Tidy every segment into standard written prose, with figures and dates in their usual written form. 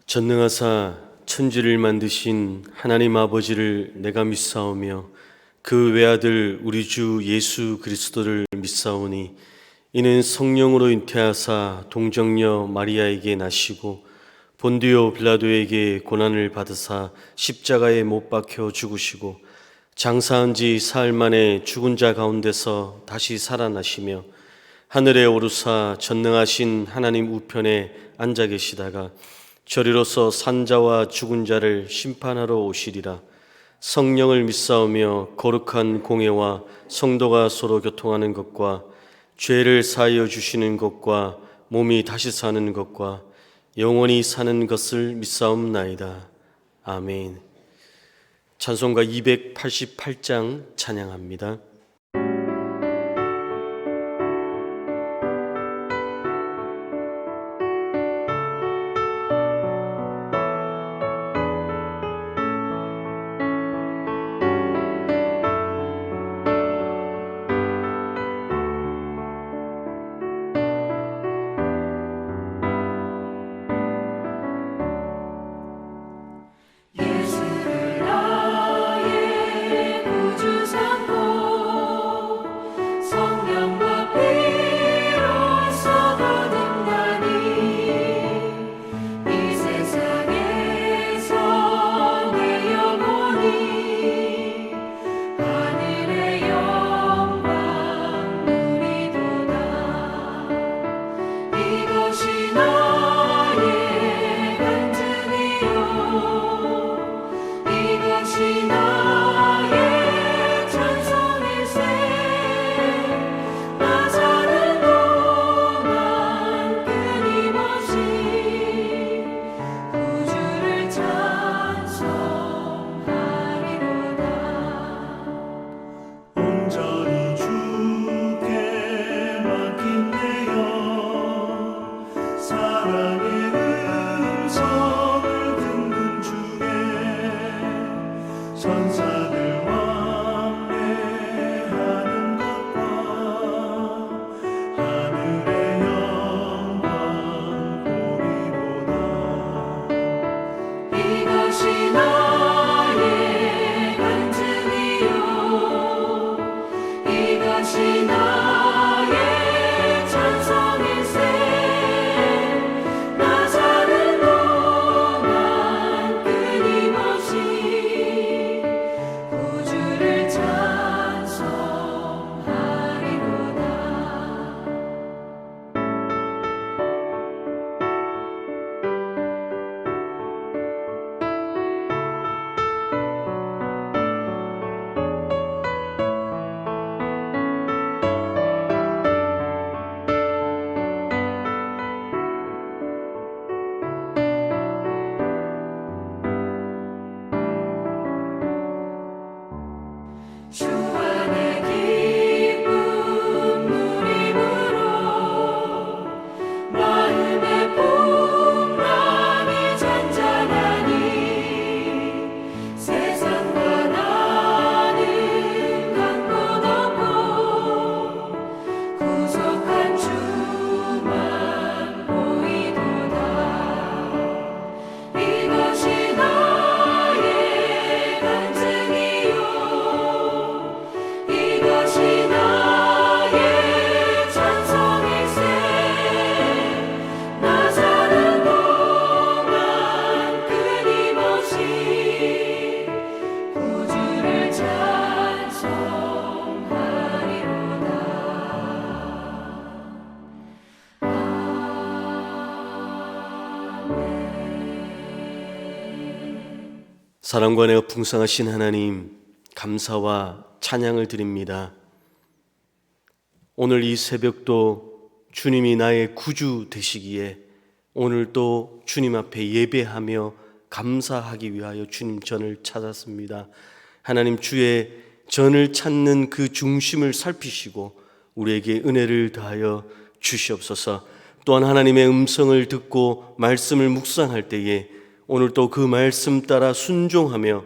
전능하사 천지를 만드신 하나님 아버지를 내가 믿사오며 그 외아들 우리 주 예수 그리스도를 믿사오니 이는 성령으로 잉태하사 동정녀 마리아에게 나시고 본디오 빌라도에게 고난을 받으사 십자가에 못 박혀 죽으시고 장사한 지 사흘 만에 죽은 자 가운데서 다시 살아나시며 하늘에 오르사 전능하신 하나님 우편에 앉아 계시다가 저리로서 산자와 죽은 자를 심판하러 오시리라. 성령을 믿사오며 거룩한 공회와 성도가 서로 교통하는 것과 죄를 사하여 주시는 것과 몸이 다시 사는 것과 영원히 사는 것을 믿사옵나이다. 아멘. 찬송가 288장 찬양합니다. 사랑과 은혜가 풍성하신 하나님, 감사와 찬양을 드립니다. 오늘 이 새벽도 주님이 나의 구주 되시기에 오늘 또 주님 앞에 예배하며 감사하기 위하여 주님 전을 찾았습니다. 하나님, 주의 전을 찾는 그 중심을 살피시고 우리에게 은혜를 더하여 주시옵소서. 또한 하나님의 음성을 듣고 말씀을 묵상할 때에 오늘 또 그 말씀 따라 순종하며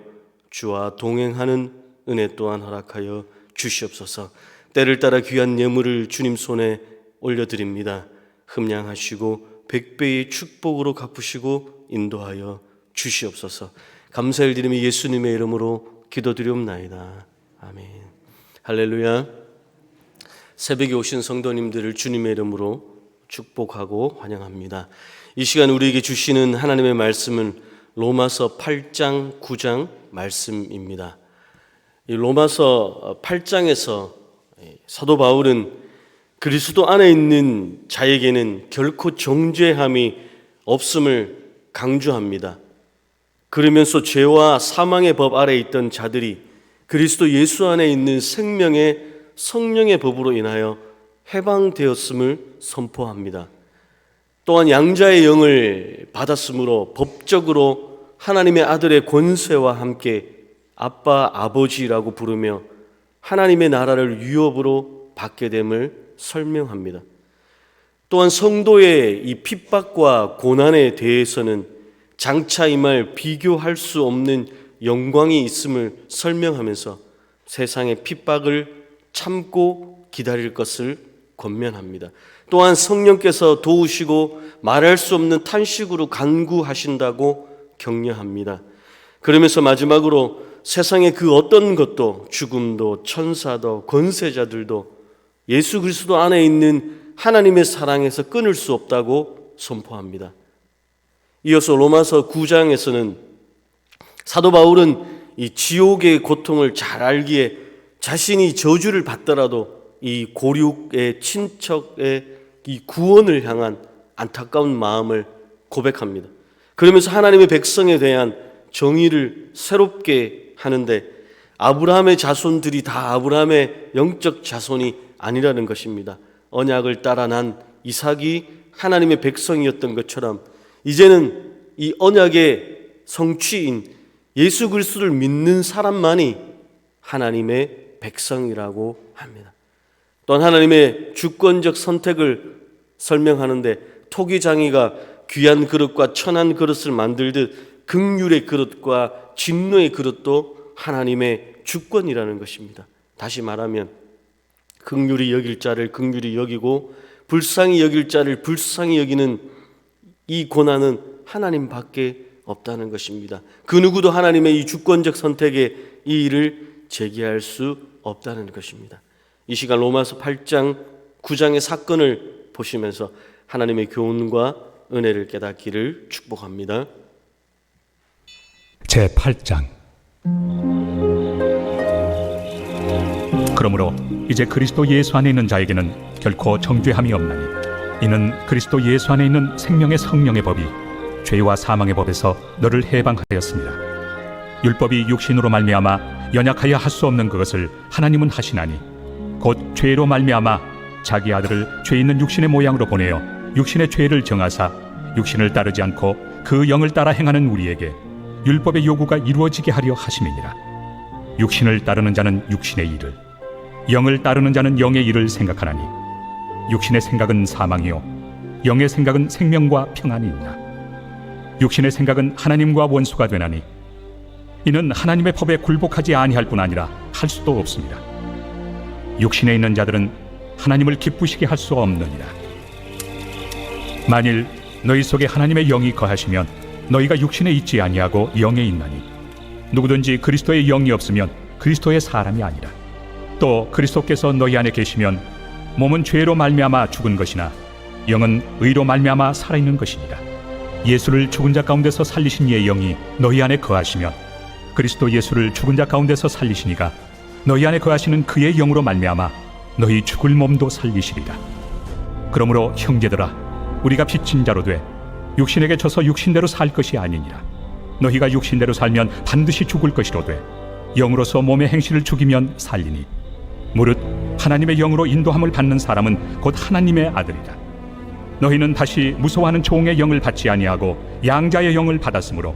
주와 동행하는 은혜 또한 허락하여 주시옵소서. 때를 따라 귀한 예물을 주님 손에 올려드립니다. 흠량하시고 100배의 축복으로 갚으시고 인도하여 주시옵소서. 감사를 드리며 예수님의 이름으로 기도드리옵나이다. 아멘. 할렐루야. 새벽에 오신 성도님들을 주님의 이름으로 축복하고 환영합니다. 이 시간 우리에게 주시는 하나님의 말씀은 로마서 8장, 9장 말씀입니다. 이 로마서 8장에서 사도 바울은 그리스도 안에 있는 자에게는 결코 정죄함이 없음을 강조합니다. 그러면서 죄와 사망의 법 아래에 있던 자들이 그리스도 예수 안에 있는 생명의 성령의 법으로 인하여 해방되었음을 선포합니다. 또한 양자의 영을 받았으므로 법적으로 하나님의 아들의 권세와 함께 아빠, 아버지라고 부르며 하나님의 나라를 유업으로 받게 됨을 설명합니다. 또한 성도의 이 핍박과 고난에 대해서는 장차 임할 비교할 수 없는 영광이 있음을 설명하면서 세상의 핍박을 참고 기다릴 것을 권면합니다. 또한 성령께서 도우시고 말할 수 없는 탄식으로 간구하신다고 격려합니다. 그러면서 마지막으로 세상의 그 어떤 것도, 죽음도, 천사도, 권세자들도 예수 그리스도 안에 있는 하나님의 사랑에서 끊을 수 없다고 선포합니다. 이어서 로마서 9장에서는 사도 바울은 이 지옥의 고통을 잘 알기에 자신이 저주를 받더라도 이 고륙의 친척의 이 구원을 향한 안타까운 마음을 고백합니다. 그러면서 하나님의 백성에 대한 정의를 새롭게 하는데 아브라함의 자손들이 다 아브라함의 영적 자손이 아니라는 것입니다. 언약을 따라 난 이삭이 하나님의 백성이었던 것처럼 이제는 이 언약의 성취인 예수 그리스도를 믿는 사람만이 하나님의 백성이라고 합니다. 또한 하나님의 주권적 선택을 설명하는데 토기장이가 귀한 그릇과 천한 그릇을 만들듯 긍휼의 그릇과 진노의 그릇도 하나님의 주권이라는 것입니다. 다시 말하면 긍휼히 여길 자를 긍휼히 여기고 불쌍히 여길 자를 불쌍히 여기는 이 고난은 하나님밖에 없다는 것입니다. 그 누구도 하나님의 이 주권적 선택에 이 일을 제기할 수 없다는 것입니다. 이 시간 로마서 8장, 9장의 사건을 보시면서 하나님의 교훈과 은혜를 깨닫기를 축복합니다. 제8장. 그러므로 이제 그리스도 예수 안에 있는 자에게는 결코 정죄함이 없나니 이는 그리스도 예수 안에 있는 생명의 성령의 법이 죄와 사망의 법에서 너를 해방하였습니다. 율법이 육신으로 말미암아 연약하여 할 수 없는 그것을 하나님은 하시나니 곧 죄로 말미암아 자기 아들을 죄 있는 육신의 모양으로 보내어 육신의 죄를 정하사 육신을 따르지 않고 그 영을 따라 행하는 우리에게 율법의 요구가 이루어지게 하려 하심이니라. 육신을 따르는 자는 육신의 일을, 영을 따르는 자는 영의 일을 생각하나니 육신의 생각은 사망이요 영의 생각은 생명과 평안이니라. 육신의 생각은 하나님과 원수가 되나니 이는 하나님의 법에 굴복하지 아니할 뿐 아니라 할 수도 없습니다. 육신에 있는 자들은 하나님을 기쁘시게 할 수 없느니라. 만일 너희 속에 하나님의 영이 거하시면 너희가 육신에 있지 아니하고 영에 있나니 누구든지 그리스도의 영이 없으면 그리스도의 사람이 아니라. 또 그리스도께서 너희 안에 계시면 몸은 죄로 말미암아 죽은 것이나 영은 의로 말미암아 살아있는 것이니라. 예수를 죽은 자 가운데서 살리신 이의 영이 너희 안에 거하시면 그리스도 예수를 죽은 자 가운데서 살리시니가 너희 안에 거하시는 그의 영으로 말미암아 너희 죽을 몸도 살리시리라. 그러므로 형제들아, 우리가 빚진 자로 돼 육신에게 져서 육신대로 살 것이 아니니라. 너희가 육신대로 살면 반드시 죽을 것이로되 영으로서 몸의 행실을 죽이면 살리니 무릇 하나님의 영으로 인도함을 받는 사람은 곧 하나님의 아들이라. 너희는 다시 무서워하는 종의 영을 받지 아니하고 양자의 영을 받았으므로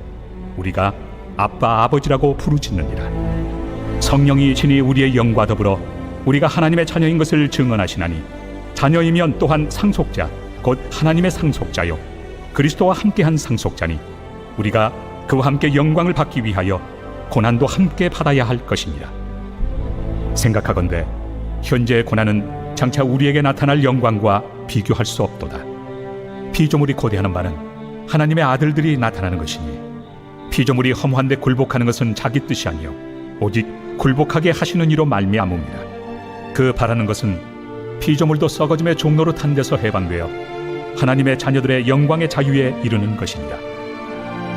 우리가 아빠 아버지라고 부르짖느니라. 성령이 친히 우리의 영과 더불어 우리가 하나님의 자녀인 것을 증언하시나니 자녀이면 또한 상속자 곧 하나님의 상속자요 그리스도와 함께한 상속자니 우리가 그와 함께 영광을 받기 위하여 고난도 함께 받아야 할 것이니라. 생각하건대 현재의 고난은 장차 우리에게 나타날 영광과 비교할 수 없도다. 피조물이 고대하는 바는 하나님의 아들들이 나타나는 것이니 피조물이 허무한데 굴복하는 것은 자기 뜻이 아니요 오직 굴복하게 하시는 이로 말미암음이라. 그 바라는 것은 피조물도 썩어짐의 종로로 탄 데서 해방되어 하나님의 자녀들의 영광의 자유에 이르는 것이니라.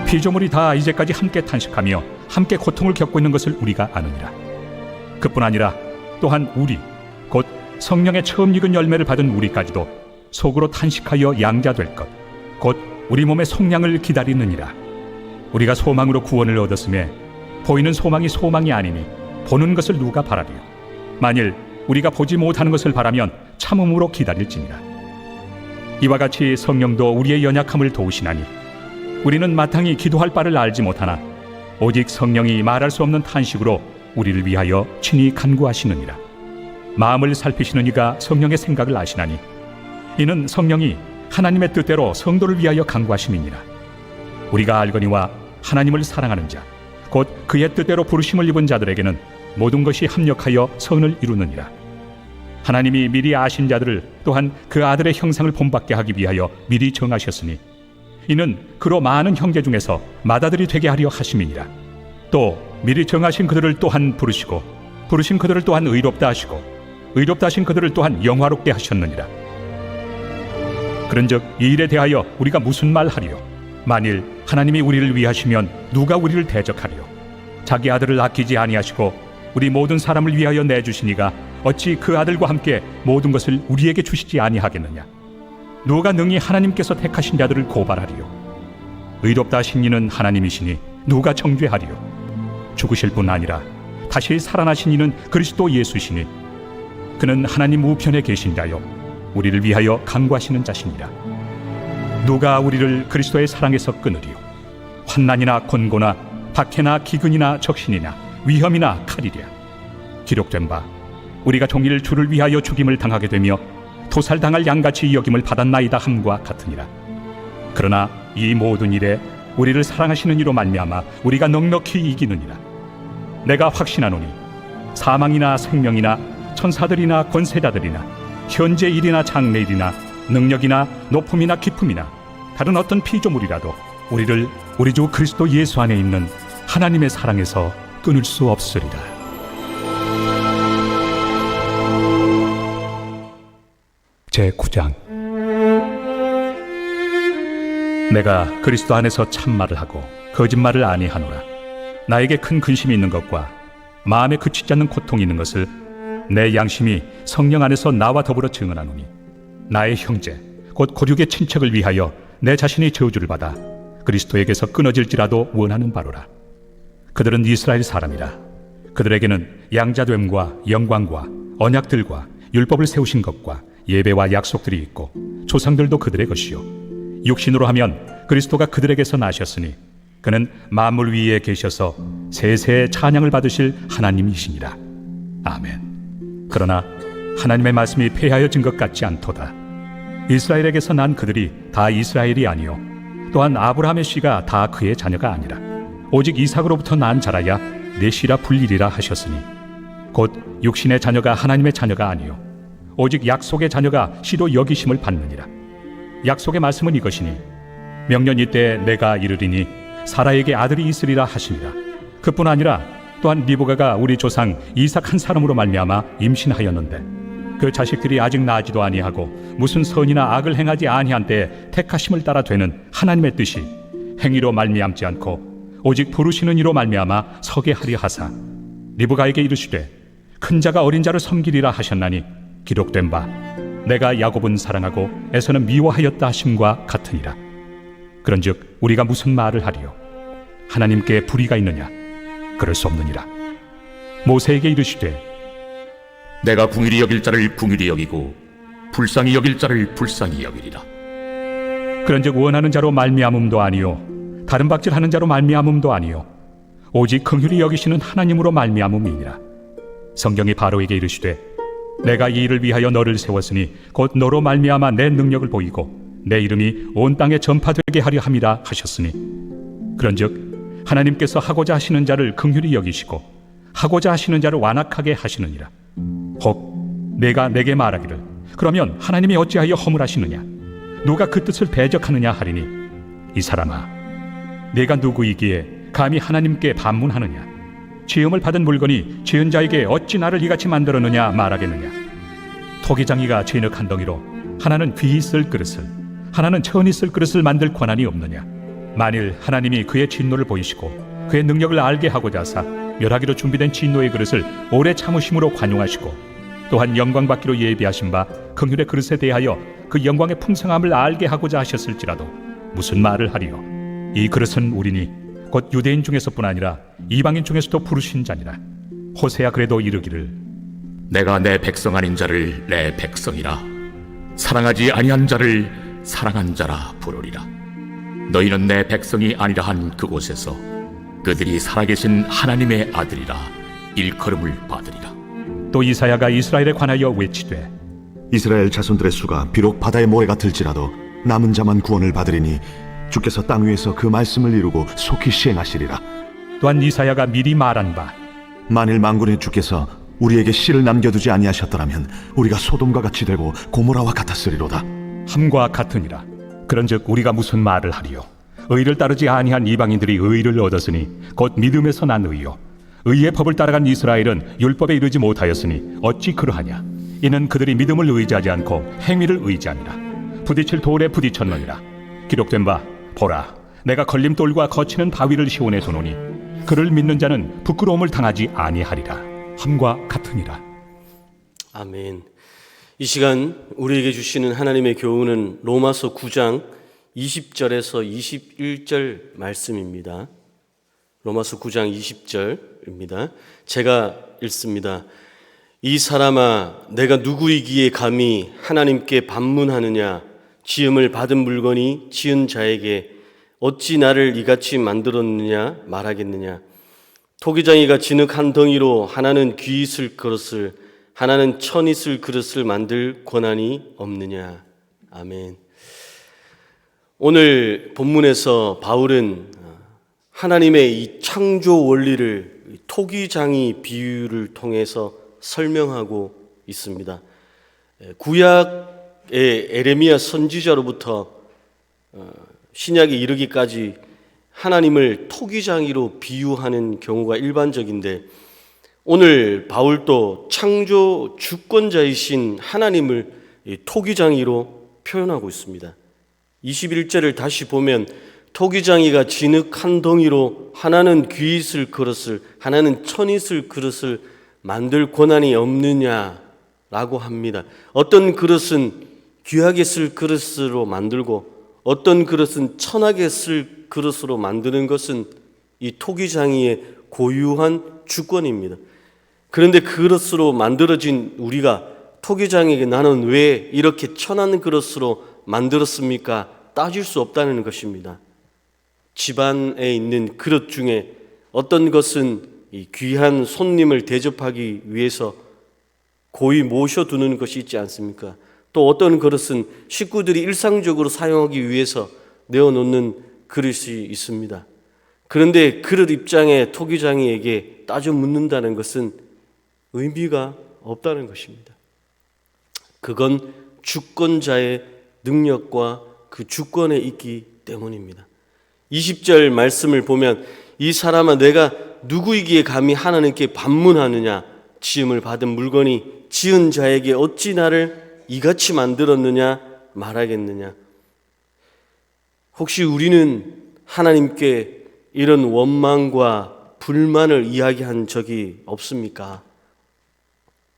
피조물이 다 이제까지 함께 탄식하며 함께 고통을 겪고 있는 것을 우리가 아느니라. 그뿐 아니라 또한 우리 곧 성령의 처음 익은 열매를 받은 우리까지도 속으로 탄식하여 양자될 것 곧 우리 몸의 속량을 기다리느니라. 우리가 소망으로 구원을 얻었음에 보이는 소망이 소망이 아니니 보는 것을 누가 바라리요. 만일 우리가 보지 못하는 것을 바라면 참음으로 기다릴지니라. 이와 같이 성령도 우리의 연약함을 도우시나니 우리는 마땅히 기도할 바를 알지 못하나 오직 성령이 말할 수 없는 탄식으로 우리를 위하여 친히 간구하시느니라. 마음을 살피시는 이가 성령의 생각을 아시나니 이는 성령이 하나님의 뜻대로 성도를 위하여 간구하심이니라. 우리가 알거니와 하나님을 사랑하는 자 곧 그의 뜻대로 부르심을 입은 자들에게는 모든 것이 합력하여 선을 이루느니라. 하나님이 미리 아신 자들을 또한 그 아들의 형상을 본받게 하기 위하여 미리 정하셨으니 이는 그로 많은 형제 중에서 맏아들이 되게 하려 하심이니라. 또 미리 정하신 그들을 또한 부르시고 부르신 그들을 또한 의롭다 하시고 의롭다 하신 그들을 또한 영화롭게 하셨느니라. 그런즉 이 일에 대하여 우리가 무슨 말 하리요? 만일 하나님이 우리를 위하시면 누가 우리를 대적하리요? 자기 아들을 아끼지 아니하시고 우리 모든 사람을 위하여 내주시니가 어찌 그 아들과 함께 모든 것을 우리에게 주시지 아니하겠느냐? 누가 능히 하나님께서 택하신 자들을 고발하리요? 의롭다 하신 이는 하나님이시니 누가 정죄하리요? 죽으실 뿐 아니라 다시 살아나신 이는 그리스도 예수시니 그는 하나님 우편에 계신 자요 우리를 위하여 간구하시는 자시니라. 누가 우리를 그리스도의 사랑에서 끊으리요? 환난이나 곤고나 박해나 기근이나 적신이나 위험이나 칼이랴. 기록된 바 우리가 종일 주를 위하여 죽임을 당하게 되며 도살당할 양같이 여김을 받았나이다 함과 같으니라. 그러나 이 모든 일에 우리를 사랑하시는 이로 말미암아 우리가 넉넉히 이기느니라. 내가 확신하노니 사망이나 생명이나 천사들이나 권세자들이나 현재 일이나 장래 일이나 능력이나 높음이나 깊음이나 다른 어떤 피조물이라도 우리를 우리 주 그리스도 예수 안에 있는 하나님의 사랑에서 끊을 수 없으리라. 제9장. 내가 그리스도 안에서 참말을 하고 거짓말을 아니하노라. 나에게 큰 근심이 있는 것과 마음에 그치지 않는 고통이 있는 것을 내 양심이 성령 안에서 나와 더불어 증언하노니 나의 형제 곧 고륙의 친척을 위하여 내 자신이 저주를 받아 그리스도에게서 끊어질지라도 원하는 바로라. 그들은 이스라엘 사람이라. 그들에게는 양자됨과 영광과 언약들과 율법을 세우신 것과 예배와 약속들이 있고 조상들도 그들의 것이요 육신으로 하면 그리스도가 그들에게서 나셨으니 그는 만물 위에 계셔서 세세의 찬양을 받으실 하나님이시니라. 아멘. 그러나 하나님의 말씀이 폐하여진 것 같지 않도다. 이스라엘에게서 난 그들이 다 이스라엘이 아니요 또한 아브라함의 씨가 다 그의 자녀가 아니라 오직 이삭으로부터 난 자라야 내 씨라 불리리라 하셨으니 곧 육신의 자녀가 하나님의 자녀가 아니요 오직 약속의 자녀가 씨로 여기심을 받느니라. 약속의 말씀은 이것이니 명년 이때 내가 이르리니 사라에게 아들이 있으리라 하시니라. 그뿐 아니라 또한 리브가가 우리 조상 이삭 한 사람으로 말미암아 임신하였는데 그 자식들이 아직 나지도 아니하고 무슨 선이나 악을 행하지 아니한 때에 택하심을 따라 되는 하나님의 뜻이 행위로 말미암지 않고 오직 부르시는 이로 말미암아 서게 하려 하사 리브가에게 이르시되 큰 자가 어린 자를 섬기리라 하셨나니 기록된 바 내가 야곱은 사랑하고 에서는 미워하였다 하심과 같으니라. 그런즉 우리가 무슨 말을 하리요? 하나님께 불의가 있느냐? 그럴 수 없느니라. 모세에게 이르시되 내가 궁일이 여길 자를 궁일이 여기고 불쌍히 여길 자를 불쌍히 여기리라. 그런즉 원하는 자로 말미암음도 아니요 다른 박질하는 자로 말미암음도 아니요 오직 긍휼히 여기시는 하나님으로 말미암음이니라. 성경이 바로에게 이르시되 내가 이 일을 위하여 너를 세웠으니 곧 너로 말미암아 내 능력을 보이고 내 이름이 온 땅에 전파되게 하려 함이라 하셨으니 그런즉 하나님께서 하고자 하시는 자를 긍휼히 여기시고 하고자 하시는 자를 완악하게 하시느니라. 혹 내가 내게 말하기를 그러면 하나님이 어찌하여 허물하시느냐? 누가 그 뜻을 배적하느냐 하리니, 이 사람아, 내가 누구이기에 감히 하나님께 반문하느냐? 지음을 받은 물건이 지은 자에게 어찌 나를 이같이 만들었느냐 말하겠느냐? 토기장이가 진흙 한 덩이로 하나는 귀히 쓸 그릇을, 하나는 천히 쓸 그릇을 만들 권한이 없느냐? 만일 하나님이 그의 진노를 보이시고 그의 능력을 알게 하고자 하사 멸하기로 준비된 진노의 그릇을 오래 참으심으로 관용하시고, 또한 영광 받기로 예비하신 바 긍휼의 그릇에 대하여 그 영광의 풍성함을 알게 하고자 하셨을지라도 무슨 말을 하리요? 이 그릇은 우리니 곧 유대인 중에서뿐 아니라 이방인 중에서도 부르신 자니라. 호세야 그래도 이르기를, 내가 내 백성 아닌 자를 내 백성이라, 사랑하지 아니한 자를 사랑한 자라 부르리라. 너희는 내 백성이 아니라 한 그곳에서 그들이 살아계신 하나님의 아들이라 일컬음을 받으리라. 또 이사야가 이스라엘에 관하여 외치되, 이스라엘 자손들의 수가 비록 바다의 모래가 들지라도 남은 자만 구원을 받으리니 주께서 땅 위에서 그 말씀을 이루고 속히 시행하시리라. 또한 이사야가 미리 말한 바, 만일 만군의 주께서 우리에게 씨를 남겨두지 아니하셨더라면 우리가 소돔과 같이 되고 고모라와 같았으리로다. 함과 같으니라. 그런즉 우리가 무슨 말을 하리요? 의를 따르지 아니한 이방인들이 의를 얻었으니 곧 믿음에서 난 의요. 의의 법을 따라간 이스라엘은 율법에 이르지 못하였으니 어찌 그러하냐? 이는 그들이 믿음을 의지하지 않고 행위를 의지하니라. 부딪힐 돌에 부딪혔느니라. 기록된 바, 보라, 내가 걸림돌과 거치는 바위를 시온에 두노니 그를 믿는 자는 부끄러움을 당하지 아니하리라. 함과 같으니라. 아멘. 이 시간 우리에게 주시는 하나님의 교훈은 로마서 9장 20절에서 21절 말씀입니다. 로마서 9장 20절입니다. 제가 읽습니다. 이 사람아, 내가 누구이기에 감히 하나님께 반문하느냐? 지음을 받은 물건이 지은 자에게 어찌 나를 이같이 만들었느냐 말하겠느냐? 토기장이가 진흙 한 덩이로 하나는 귀 있을 그릇을, 하나는 천 있을 그릇을 만들 권한이 없느냐? 아멘. 오늘 본문에서 바울은 하나님의 이 창조 원리를 토기장이 비유를 통해서 설명하고 있습니다. 구약의 에레미야 선지자로부터 신약에 이르기까지 하나님을 토기장이로 비유하는 경우가 일반적인데, 오늘 바울도 창조 주권자이신 하나님을 토기장이로 표현하고 있습니다. 21절을 다시 보면 토기장이가 진흙 한 덩이로 하나는 귀 있을 그릇을, 하나는 천 있을 그릇을 만들 권한이 없느냐라고 합니다. 어떤 그릇은 귀하게 쓸 그릇으로 만들고 어떤 그릇은 천하게 쓸 그릇으로 만드는 것은 이 토기장이의 고유한 주권입니다. 그런데 그릇으로 만들어진 우리가 토기장에게 나는 왜 이렇게 천한 그릇으로 만들었습니까? 따질 수 없다는 것입니다. 집안에 있는 그릇 중에 어떤 것은 이 귀한 손님을 대접하기 위해서 고이 모셔두는 것이 있지 않습니까? 또 어떤 그릇은 식구들이 일상적으로 사용하기 위해서 내어놓는 그릇이 있습니다. 그런데 그릇 입장에 토기장이에게 따져 묻는다는 것은 의미가 없다는 것입니다. 그건 주권자의 능력과 그 주권에 있기 때문입니다. 20절 말씀을 보면 이 사람아, 내가 누구이기에 감히 하나님께 반문하느냐? 지음을 받은 물건이 지은 자에게 어찌 나를 이같이 만들었느냐 말하겠느냐? 혹시 우리는 하나님께 이런 원망과 불만을 이야기한 적이 없습니까?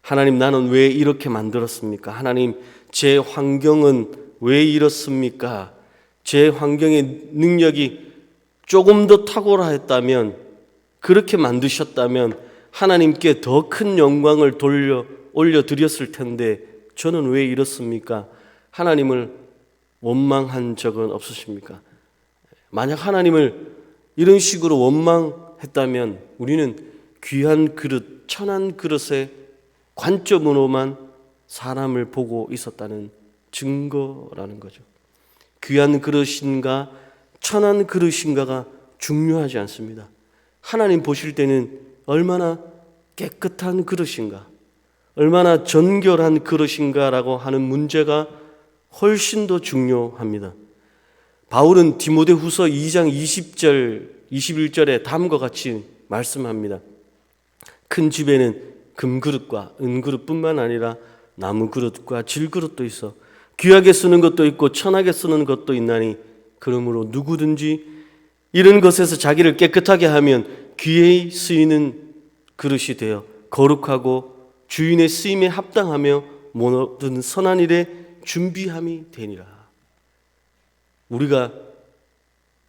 하나님, 나는 왜 이렇게 만들었습니까? 하나님, 제 환경은 왜 이렇습니까? 제 환경의 능력이 조금 더 탁월하였다면, 그렇게 만드셨다면 하나님께 더 큰 영광을 올려드렸을 텐데 저는 왜 이렇습니까? 하나님을 원망한 적은 없으십니까? 만약 하나님을 이런 식으로 원망했다면 우리는 귀한 그릇, 천한 그릇의 관점으로만 사람을 보고 있었다는 증거라는 거죠. 귀한 그릇인가 천한 그릇인가가 중요하지 않습니다. 하나님 보실 때는 얼마나 깨끗한 그릇인가, 얼마나 정결한 그릇인가라고 하는 문제가 훨씬 더 중요합니다. 바울은 디모데후서 2장 20절, 21절에 다음과 같이 말씀합니다. 큰 집에는 금그릇과 은그릇뿐만 아니라 나무그릇과 질그릇도 있어 귀하게 쓰는 것도 있고 천하게 쓰는 것도 있나니 그러므로 누구든지 이런 것에서 자기를 깨끗하게 하면 귀히 쓰이는 그릇이 되어 거룩하고 주인의 쓰임에 합당하며 모든 선한 일에 준비함이 되니라. 우리가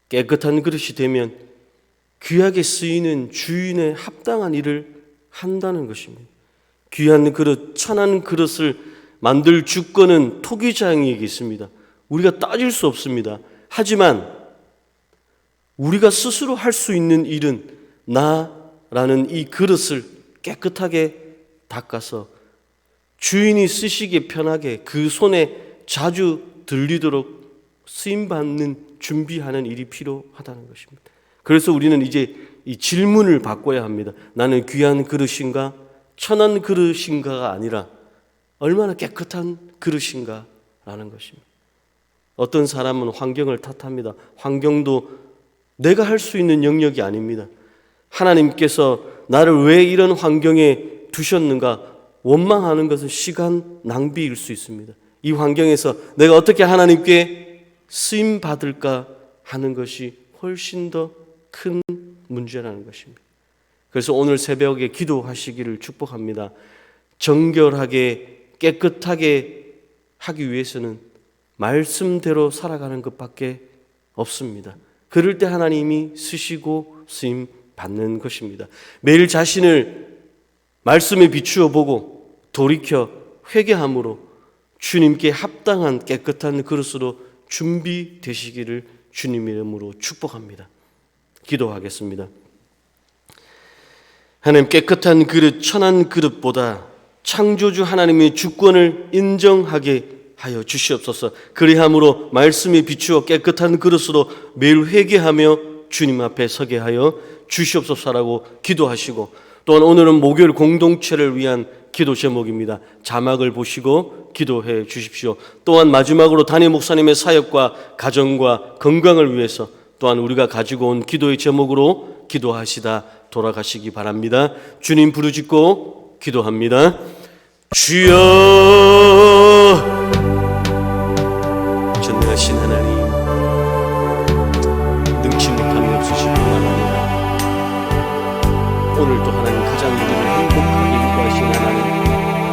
깨끗한 그릇이 되면 귀하게 쓰이는 주인의 합당한 일을 한다는 것입니다. 귀한 그릇, 천한 그릇을 만들 주권은 토기장에게 있습니다. 우리가 따질 수 없습니다. 하지만 우리가 스스로 할 수 있는 일은 나라는 이 그릇을 깨끗하게 닦아서 주인이 쓰시기에 편하게 그 손에 자주 들리도록 쓰임받는 준비하는 일이 필요하다는 것입니다. 그래서 우리는 이제 이 질문을 바꿔야 합니다. 나는 귀한 그릇인가 천한 그릇인가가 아니라 얼마나 깨끗한 그릇인가 라는 것입니다. 어떤 사람은 환경을 탓합니다. 환경도 내가 할 수 있는 영역이 아닙니다. 하나님께서 나를 왜 이런 환경에 두셨는가 원망하는 것은 시간 낭비일 수 있습니다. 이 환경에서 내가 어떻게 하나님께 쓰임 받을까 하는 것이 훨씬 더 큰 문제라는 것입니다. 그래서 오늘 새벽에 기도하시기를 축복합니다. 정결하게 깨끗하게 하기 위해서는 말씀대로 살아가는 것밖에 없습니다. 그럴 때 하나님이 쓰시고 쓰임 받는 것입니다. 매일 자신을 말씀에 비추어 보고 돌이켜 회개함으로 주님께 합당한 깨끗한 그릇으로 준비되시기를 주님 이름으로 축복합니다. 기도하겠습니다. 하나님, 깨끗한 그릇, 천한 그릇보다 창조주 하나님의 주권을 인정하게 하여 주시옵소서. 그리함으로 말씀에 비추어 깨끗한 그릇으로 매일 회개하며 주님 앞에 서게 하여 주시옵소서라고 기도하시고, 또한 오늘은 목요일 공동체를 위한 기도 제목입니다. 자막을 보시고 기도해 주십시오. 또한 마지막으로 담임 목사님의 사역과 가정과 건강을 위해서 또한 우리가 가지고 온 기도의 제목으로 기도하시다 돌아가시기 바랍니다. 주님 부르짖고 기도합니다. 주여, 전능하신 하나님, 능치 못함이 없으실 뿐만 아니라 오늘도 하나님 가장 우리를 행복하게 인도하신 하나님,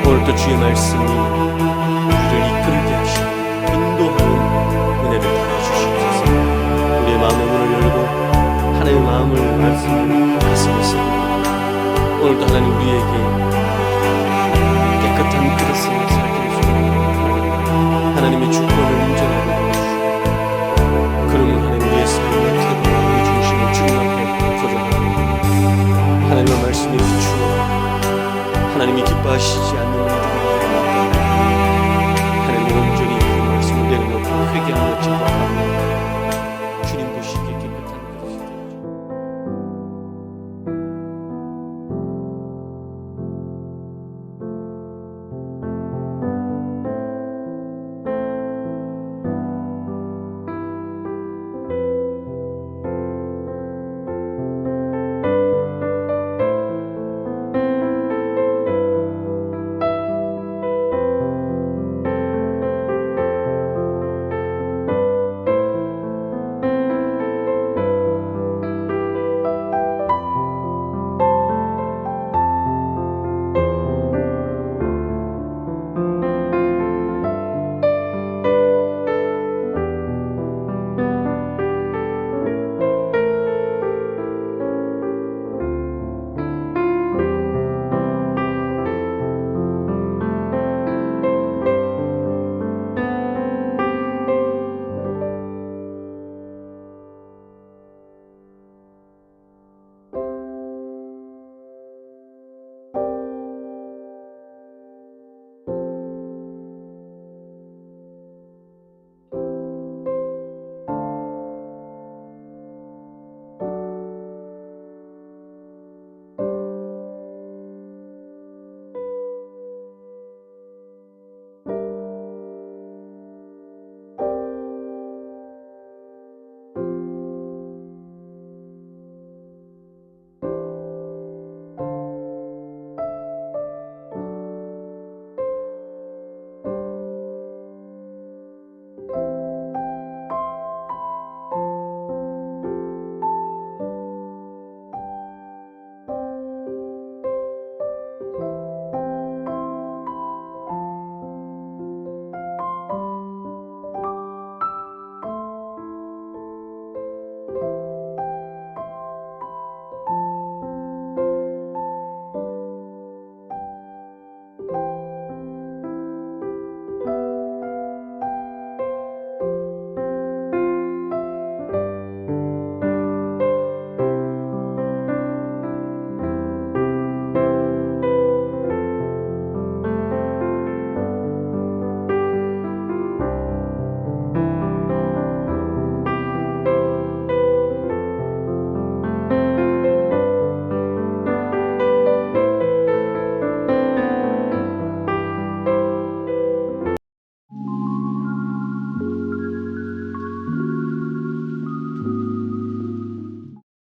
오늘도 주의 말씀이 우리를 이끌게 하시고 인도하는 은혜를 더해 주시옵소서. 우리의 마음의 문을 열고 하나님의 마음을 말씀을 가슴에 새기고 오늘도 하나님 우리에게 깨끗한 그릇을 살게 해주시고 하나님의 주권을 인정하게 해주시고, 그러면 하나님 우리의 삶의 태도와 중심을 주님 앞에 고정하고 하나님의 말씀에 비추어 하나님이 기뻐하시지 않는 일들이 되는 하나님의 온전히 그 말씀을 내려놓고 회개하며